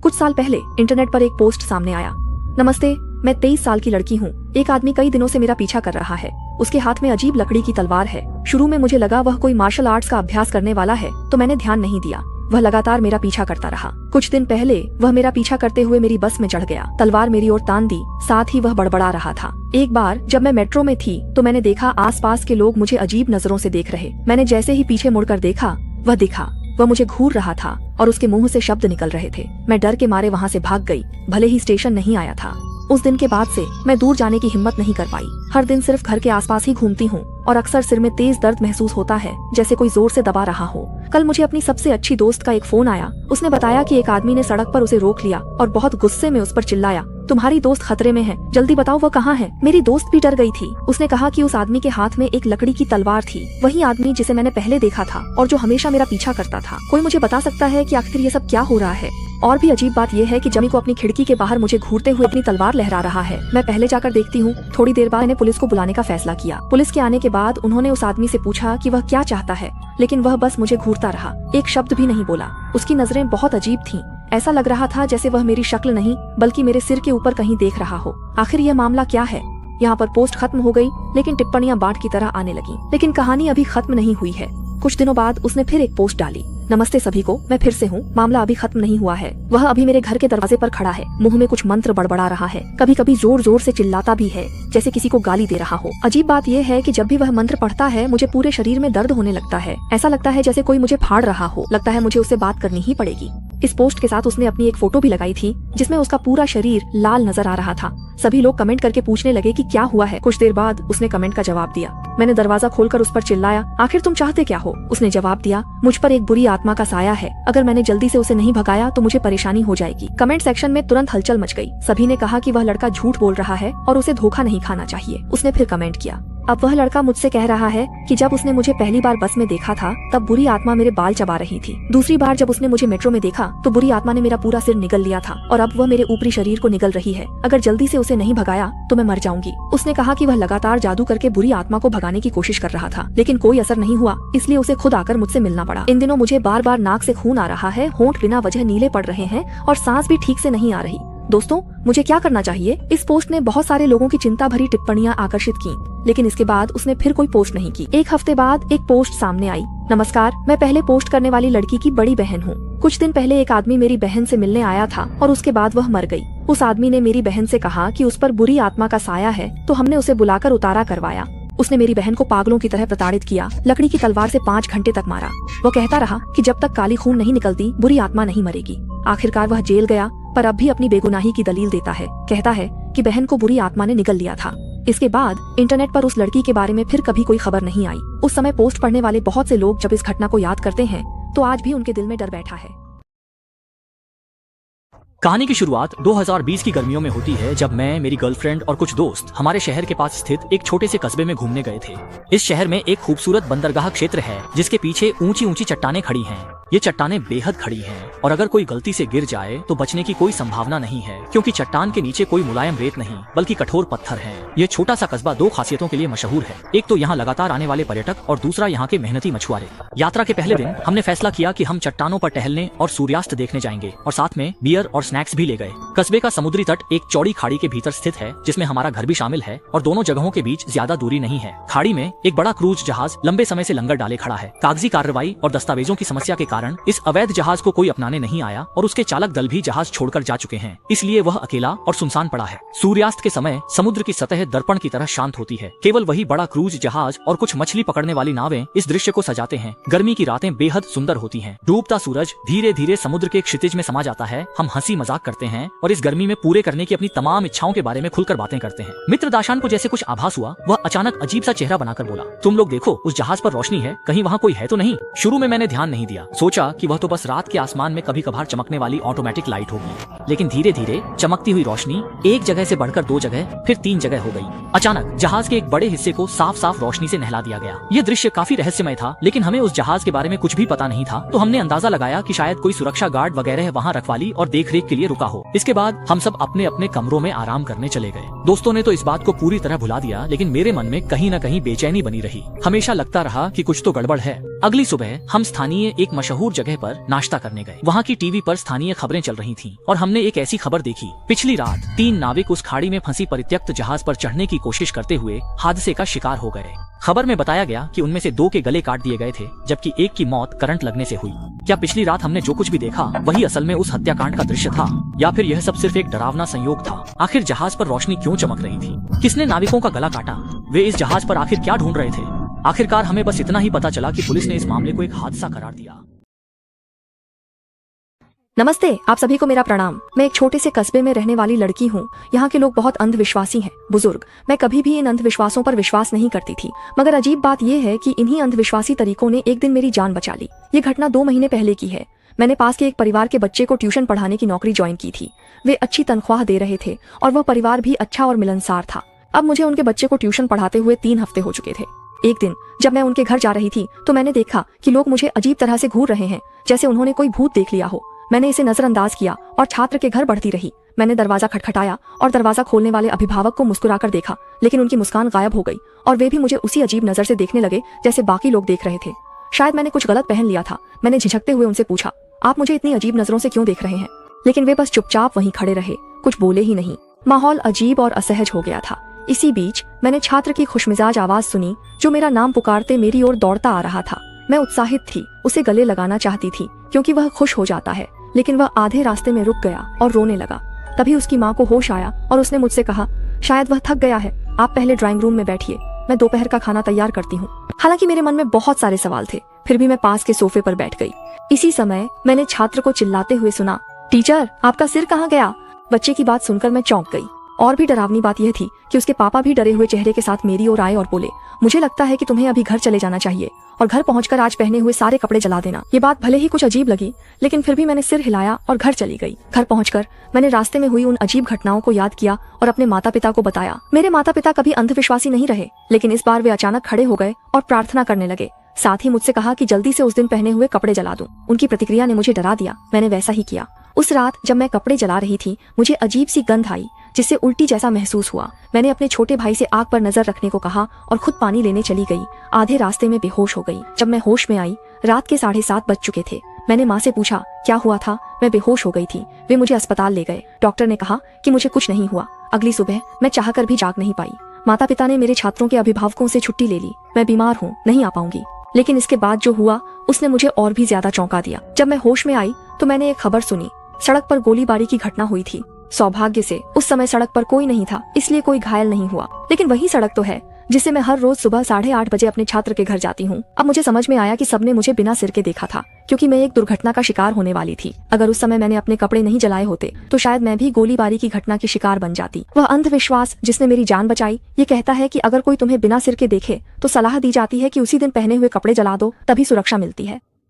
कुछ साल पहले इंटरनेट पर एक पोस्ट सामने आया। नमस्ते, मैं 23 साल की लड़की हूँ। एक आदमी कई दिनों से मेरा पीछा कर रहा है। उसके हाथ में अजीब लकड़ी की तलवार है। शुरू में मुझे लगा वह कोई मार्शल आर्ट्स का अभ्यास करने वाला है, तो मैंने ध्यान नहीं दिया। वह लगातार मेरा पीछा करता रहा। कुछ दिन पहले वह मेरा पीछा करते हुए मेरी बस में चढ़ गया, तलवार मेरी ओर तान दी, साथ ही वह बड़बड़ा रहा था। एक बार जब मैं मेट्रो में थी तो मैंने देखा आसपास के लोग मुझे अजीब नजरों से देख रहे। मैंने जैसे ही पीछे मुड़कर देखा, वह दिखा। वह मुझे घूर रहा था और उसके मुंह से शब्द निकल रहे थे। मैं डर के मारे वहाँ से भाग गई, भले ही स्टेशन नहीं आया था। उस दिन के बाद से मैं दूर जाने की हिम्मत नहीं कर पाई। हर दिन सिर्फ घर के आसपास ही घूमती हूँ और अक्सर सिर में तेज दर्द महसूस होता है, जैसे कोई जोर से दबा रहा हो। कल मुझे अपनी सबसे अच्छी दोस्त का एक फोन आया। उसने बताया कि एक आदमी ने सड़क पर उसे रोक लिया और बहुत गुस्से में उस पर चिल्लाया, तुम्हारी दोस्त खतरे में है, जल्दी बताओ वह कहाँ है। मेरी दोस्त भी डर गई थी। उसने कहा कि उस आदमी के हाथ में एक लकड़ी की तलवार थी, वही आदमी जिसे मैंने पहले देखा था और जो हमेशा मेरा पीछा करता था। कोई मुझे बता सकता है कि आखिर ये सब क्या हो रहा है? और भी अजीब बात यह है कि जमी को अपनी खिड़की के बाहर मुझे घूरते हुए अपनी तलवार लहरा रहा है। मैं पहले जाकर देखती हूँ। थोड़ी देर बाद मैंने पुलिस को बुलाने का फैसला किया। पुलिस के आने के बाद उन्होंने उस आदमी से पूछा कि वह क्या चाहता है, लेकिन वह बस मुझे घूरता रहा, एक शब्द भी नहीं बोला। उसकी नजरें बहुत अजीब थीं। ऐसा लग रहा था जैसे वह मेरी शक्ल नहीं बल्कि मेरे सिर के ऊपर कहीं देख रहा हो। आखिर यह मामला क्या है? यहाँ पर पोस्ट खत्म हो गई, लेकिन टिप्पणियां बाढ़ की तरह आने लगी। लेकिन कहानी अभी खत्म नहीं हुई है। कुछ दिनों बाद उसने फिर एक पोस्ट डाली। नमस्ते सभी को, मैं फिर से हूँ। मामला अभी खत्म नहीं हुआ है। वह अभी मेरे घर के दरवाजे पर खड़ा है, मुंह में कुछ मंत्र बड़बड़ा रहा है, कभी कभी जोर जोर से चिल्लाता भी है, जैसे किसी को गाली दे रहा हो। अजीब बात यह है कि जब भी वह मंत्र पढ़ता है मुझे पूरे शरीर में दर्द होने लगता है। ऐसा लगता है जैसे कोई मुझे फाड़ रहा हो। लगता है मुझे उससे बात करनी ही पड़ेगी। इस पोस्ट के साथ उसने अपनी एक फोटो भी लगाई थी जिसमें उसका पूरा शरीर लाल नजर आ रहा था। सभी लोग कमेंट करके पूछने लगे कि क्या हुआ है। कुछ देर बाद उसने कमेंट का जवाब दिया। मैंने दरवाजा खोलकर उस पर चिल्लाया, आखिर तुम चाहते क्या हो? उसने जवाब दिया, मुझ पर एक बुरी आत्मा का साया है, अगर मैंने जल्दी से उसे नहीं भगाया तो मुझे परेशानी हो जाएगी। कमेंट सेक्शन में तुरंत हलचल मच गई। सभी ने कहा कि वह लड़का झूठ बोल रहा है और उसे धोखा नहीं खाना चाहिए। उसने फिर कमेंट किया, अब वह लड़का मुझसे कह रहा है कि जब उसने मुझे पहली बार बस में देखा था तब बुरी आत्मा मेरे बाल चबा रही थी। दूसरी बार जब उसने मुझे मेट्रो में देखा तो बुरी आत्मा ने मेरा पूरा सिर निगल लिया था और अब वह मेरे ऊपरी शरीर को निगल रही है। अगर जल्दी से उसे नहीं भगाया तो मैं मर जाऊंगी। उसने कहा कि वह लगातार जादू करके बुरी आत्मा को भगाने की कोशिश कर रहा था, लेकिन कोई असर नहीं हुआ, इसलिए उसे खुद आकर मुझसे मिलना पड़ा। इन दिनों मुझे बार बार नाक से खून आ रहा है, होंठ बिना वजह नीले पड़ रहे हैं और सांस भी ठीक से नहीं आ रही। दोस्तों, मुझे क्या करना चाहिए? इस पोस्ट ने बहुत सारे लोगों की चिंता भरी टिप्पणियां आकर्षित की, लेकिन इसके बाद उसने फिर कोई पोस्ट नहीं की। एक हफ्ते बाद एक पोस्ट सामने आई। नमस्कार, मैं पहले पोस्ट करने वाली लड़की की बड़ी बहन हूँ। कुछ दिन पहले एक आदमी मेरी बहन से मिलने आया था और उसके बाद वह मर गई। उस आदमी ने मेरी बहन से कहा कि उस पर बुरी आत्मा का साया है, तो हमने उसे बुलाकर उतारा करवाया। उसने मेरी बहन को पागलों की तरह प्रताड़ित किया, लकड़ी की तलवार से 5 घंटे तक मारा। वो कहता रहा कि जब तक काली खून नहीं निकलती बुरी आत्मा नहीं मरेगी। आखिरकार वह जेल गया, पर अब भी अपनी बेगुनाही की दलील देता है। कहता है कि बहन को बुरी आत्मा ने निगल लिया था। इसके बाद इंटरनेट पर उस लड़की के बारे में फिर कभी कोई खबर नहीं आई। उस समय पोस्ट पढ़ने वाले बहुत से लोग जब इस घटना को याद करते हैं तो आज भी उनके दिल में डर बैठा है। कहानी की शुरुआत 2020 की गर्मियों में होती है, जब मैं, मेरी गर्लफ्रेंड और कुछ दोस्त हमारे शहर के पास स्थित एक छोटे से कस्बे में घूमने गए थे। इस शहर में एक खूबसूरत बंदरगाह क्षेत्र है जिसके पीछे ऊंची ऊंची चट्टानें खड़ी हैं। ये चट्टानें बेहद खड़ी हैं और अगर कोई गलती से गिर जाए तो बचने की कोई संभावना नहीं है, क्योंकि चट्टान के नीचे कोई मुलायम रेत नहीं बल्कि कठोर पत्थर है। ये छोटा सा कस्बा 2 खासियतों के लिए मशहूर है। एक तो यहाँ लगातार आने वाले पर्यटक और दूसरा यहाँ के मेहनती मछुआरे। यात्रा के पहले दिन हमने फैसला किया कि हम चट्टानों पर टहलने और सूर्यास्त देखने जाएंगे और साथ में बियर और स्नैक्स भी ले गए। कस्बे का समुद्री तट एक चौड़ी खाड़ी के भीतर स्थित है जिसमें हमारा घर भी शामिल है और दोनों जगहों के बीच ज्यादा दूरी नहीं है। खाड़ी में एक बड़ा क्रूज जहाज लंबे समय से लंगर डाले खड़ा है। कागजी कार्रवाई और दस्तावेजों की समस्या के कारण इस अवैध जहाज को कोई अपनाने नहीं आया और उसके चालक दल भी जहाज छोड़कर जा चुके हैं, इसलिए वह अकेला और सुनसान पड़ा है। सूर्यास्त के समय समुद्र की सतह दर्पण की तरह शांत होती है। केवल वही बड़ा क्रूज जहाज और कुछ मछली पकड़ने वाली नावें इस दृश्य को सजाते हैं। गर्मी की रातें बेहद सुंदर होती हैं। डूबता सूरज धीरे धीरे समुद्र के क्षितिज में समा जाता है। हम हंसी मजाक करते हैं और इस गर्मी में पूरे करने की अपनी तमाम इच्छाओं के बारे में खुलकर बातें करते हैं। मित्र दाशान को जैसे कुछ आभास हुआ, वह अचानक अजीब सा चेहरा बनाकर बोला, तुम लोग देखो, उस जहाज पर रोशनी है, कहीं वहाँ कोई है तो नहीं? शुरू में मैंने ध्यान नहीं दिया, सोचा कि वह तो बस रात के आसमान में कभी कभार चमकने वाली ऑटोमेटिक लाइट होगी। लेकिन धीरे धीरे चमकती हुई रोशनी एक जगह से बढ़कर 2 जगह, फिर 3 जगह हो गई। अचानक जहाज के एक बड़े हिस्से को साफ साफ रोशनी से नहला दिया गया। यह दृश्य काफी रहस्यमय था, लेकिन हमें उस जहाज के बारे में कुछ भी पता नहीं था, तो हमने अंदाजा लगाया कि शायद कोई सुरक्षा गार्ड वगैरह वहाँ रखवाली और देखरेख के लिए रुका हो। इसके बाद हम सब अपने अपने कमरों में आराम करने चले गए। दोस्तों ने तो इस बात को पूरी तरह भुला दिया, लेकिन मेरे मन में कहीं न कहीं बेचैनी बनी रही। हमेशा लगता रहा कि कुछ तो गड़बड़ है। अगली सुबह हम स्थानीय एक मशहूर जगह पर नाश्ता करने गए। वहाँ की टीवी पर स्थानीय खबरें चल रही थीं और हमने एक ऐसी खबर देखी। पिछली रात 3 नाविक उस खाड़ी में फंसी परित्यक्त जहाज पर चढ़ने की कोशिश करते हुए हादसे का शिकार हो गए। खबर में बताया गया कि उनमें से 2 के गले काट दिए गए थे, जबकि एक की मौत करंट लगने से हुई। क्या पिछली रात हमने जो कुछ भी देखा वही असल में उस हत्याकांड का दृश्य था, या फिर यह सब सिर्फ एक डरावना संयोग था? आखिर जहाज पर रोशनी क्यों चमक रही थी? किसने नाविकों का गला काटा? वे इस जहाज पर आखिर क्या ढूंढ रहे थे? आखिरकार हमें बस इतना ही पता चला कि पुलिस ने इस मामले को एक हादसा करार दिया। नमस्ते, आप सभी को मेरा प्रणाम। मैं एक छोटे से कस्बे में रहने वाली लड़की हूँ। यहाँ के लोग बहुत अंधविश्वासी हैं। बुजुर्ग, मैं कभी भी इन अंधविश्वासों पर विश्वास नहीं करती थी, मगर अजीब बात यह है कि इन्हीं अंधविश्वासी तरीकों ने एक दिन मेरी जान बचा ली। ये घटना 2 महीने पहले की है। मैंने पास के एक परिवार के बच्चे को ट्यूशन पढ़ाने की नौकरी ज्वाइन की थी। वे अच्छी तनख्वाह दे रहे थे और वह परिवार भी अच्छा और मिलनसार था। अब मुझे उनके बच्चे को ट्यूशन पढ़ाते हुए 3 हफ्ते हो चुके थे। एक दिन जब मैं उनके घर जा रही थी तो मैंने देखा कि लोग मुझे अजीब तरह से घूर रहे हैं, जैसे उन्होंने कोई भूत देख लिया हो। मैंने इसे नजरअंदाज किया और छात्र के घर बढ़ती रही। मैंने दरवाजा खटखटाया और दरवाजा खोलने वाले अभिभावक को मुस्कुराकर देखा, लेकिन उनकी मुस्कान गायब हो गई और वे भी मुझे उसी अजीब नजर से देखने लगे जैसे बाकी लोग देख रहे थे। शायद मैंने कुछ गलत पहन लिया था। मैंने झिझकते हुए उनसे पूछा, आप मुझे इतनी अजीब नजरों से क्यों देख रहे हैं? लेकिन वे बस चुपचाप वहीं खड़े रहे, कुछ बोले ही नहीं। माहौल अजीब और असहज हो गया था। इसी बीच मैंने छात्र की खुशमिजाज आवाज सुनी जो मेरा नाम पुकारते मेरी ओर दौड़ता आ रहा था। मैं उत्साहित थी, उसे गले लगाना चाहती थी क्योंकि वह खुश हो जाता है, लेकिन वह आधे रास्ते में रुक गया और रोने लगा। तभी उसकी माँ को होश आया और उसने मुझसे कहा, शायद वह थक गया है, आप पहले ड्राइंग रूम में बैठिए, मैं दोपहर का खाना तैयार करती हूँ। हालांकि मेरे मन में बहुत सारे सवाल थे, फिर भी मैं पास के सोफे पर बैठ गई। इसी समय मैंने छात्र को चिल्लाते हुए सुना, टीचर आपका सिर कहाँ गया? बच्चे की बात सुनकर मैं चौंक गई। और भी डरावनी बात यह थी कि उसके पापा भी डरे हुए चेहरे के साथ मेरी ओर आए और बोले, मुझे लगता है कि तुम्हें अभी घर चले जाना चाहिए और घर पहुंचकर आज पहने हुए सारे कपड़े जला देना। ये बात भले ही कुछ अजीब लगी, लेकिन फिर भी मैंने सिर हिलाया और घर चली गई। घर पहुंचकर मैंने रास्ते में हुई उन अजीब घटनाओं को याद किया और अपने माता पिता को बताया। मेरे माता पिता कभी अंधविश्वासी नहीं रहे, लेकिन इस बार वे अचानक खड़े हो गए और प्रार्थना करने लगे। साथ ही मुझसे कहा कि जल्दी से उस दिन पहने हुए कपड़े जला दूं। उनकी प्रतिक्रिया ने मुझे डरा दिया। मैंने वैसा ही किया। उस रात जब मैं कपड़े जला रही थी, मुझे अजीब सी गंध आई जिससे उल्टी जैसा महसूस हुआ। मैंने अपने छोटे भाई से आग पर नजर रखने को कहा और खुद पानी लेने चली गई। आधे रास्ते में बेहोश हो गई। जब मैं होश में आई, रात के 7:30 बज चुके थे। मैंने माँ से पूछा क्या हुआ था। मैं बेहोश हो गई थी। वे मुझे अस्पताल ले गए। डॉक्टर ने कहा कि मुझे कुछ नहीं हुआ। अगली सुबह मैं चाहकर भी जाग नहीं पाई। माता पिता ने मेरे छात्रों के अभिभावकों से छुट्टी ले ली। मैं बीमार हूँ, नहीं आ पाऊंगी। लेकिन इसके बाद जो हुआ उसने मुझे और भी ज्यादा चौंका दिया। जब मैं होश में आई तो मैंने एक खबर सुनी, सड़क पर गोलीबारी की घटना हुई थी। सौभाग्य से उस समय सड़क पर कोई नहीं था, इसलिए कोई घायल नहीं हुआ। लेकिन वही सड़क तो है जिससे मैं हर रोज सुबह 8:30 बजे अपने छात्र के घर जाती हूँ। अब मुझे समझ में आया कि सबने मुझे बिना सिर के देखा था, क्योंकि मैं एक दुर्घटना का शिकार होने वाली थी। अगर उस समय मैंने अपने कपड़े नहीं जलाए होते तो शायद मैं भी गोलीबारी की घटना की शिकार बन जाती। वह अंधविश्वास जिसने मेरी जान बचाई ये कहता है कि अगर कोई तुम्हें बिना सिर के देखे तो सलाह दी जाती है कि उसी दिन पहने हुए कपड़े जला दो, तभी सुरक्षा मिलती है।